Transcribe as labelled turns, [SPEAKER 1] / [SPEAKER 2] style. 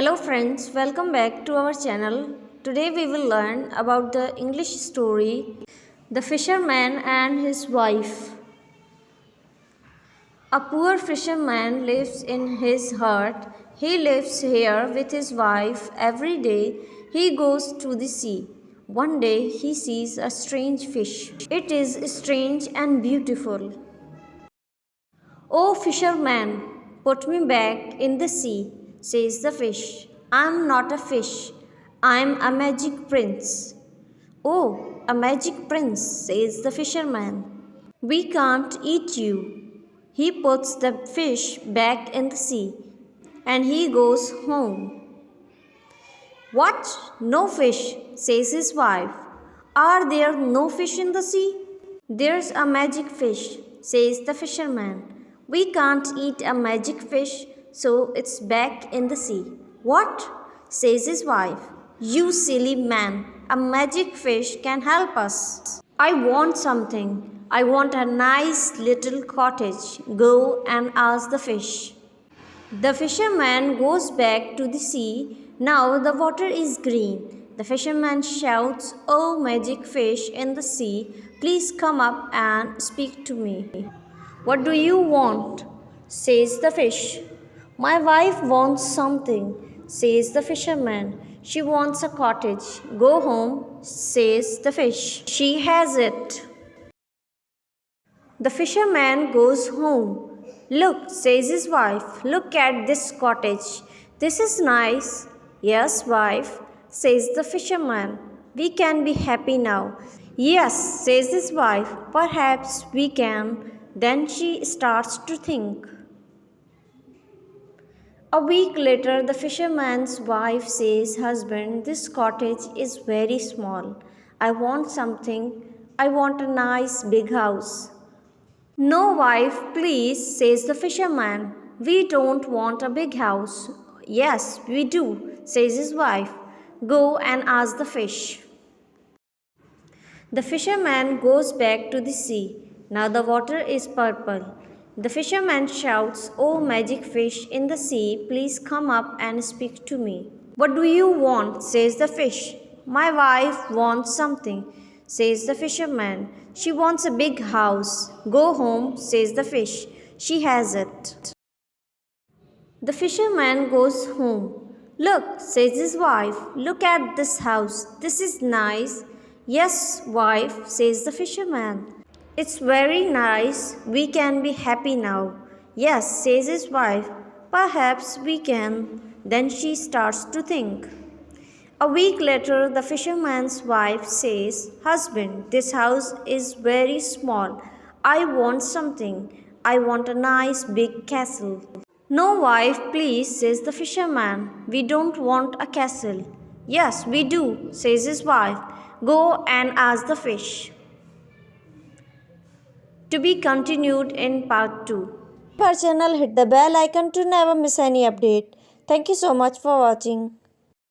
[SPEAKER 1] Hello friends, welcome back to our channel. Today we will learn about the English story The Fisherman and His Wife. A poor fisherman lives in his hut. He lives here with his wife. Every day he goes to the sea. One day he sees a strange fish. It is strange and beautiful. "Oh, fisherman, put me back in the sea," says the fish. "I'm not a fish. I'm a magic prince." "Oh, a magic prince," says the fisherman. "We can't eat you." He puts the fish back in the sea and he goes home. "What? No fish?" says his wife. "Are there no fish in the sea?" "There's a magic fish," says the fisherman. "We can't eat a magic fish, so it's back in the sea." "What?" says his wife. "You silly man, a magic fish can help us." "I want something. I want a nice little cottage. Go and ask the fish." The fisherman goes back to the sea. Now the water is green. The fisherman shouts, "Oh, magic fish in the sea, please come up and speak to me." "What do you want?" says the fish. "My wife wants something," says the fisherman. "She wants a cottage." "Go home," says the fish. "She has it." The fisherman goes home. "Look," says his wife, "look at this cottage. This is nice." "Yes, wife," says the fisherman. "We can be happy now." "Yes," says his wife, "perhaps we can." Then she starts to think. A week later, the fisherman's wife says, "Husband, this cottage is very small. I want something. I want a nice big house." "No, wife, please," says the fisherman. "We don't want a big house." "Yes, we do," says his wife. "Go and ask the fish." The fisherman goes back to the sea. Now the water is purple. The fisherman shouts, "Oh, magic fish in the sea, please come up and speak to me." "What do you want?" says the fish. "My wife wants something," says the fisherman. "She wants a big house." "Go home," says the fish. "She has it." The fisherman goes home. "Look," says his wife, "look at this house. This is nice." "Yes, wife," says the fisherman. "It's very nice. We can be happy now." "Yes," says his wife. "Perhaps we can." Then she starts to think. A week later, the fisherman's wife says, "Husband, this house is very small. I want something. I want a nice big castle." "No, wife, please," says the fisherman. "We don't want a castle." "Yes, we do," says his wife. "Go and ask the fish." To be continued in part 2.
[SPEAKER 2] Our channel, hit the bell icon to never miss any update. Thank you so much for watching.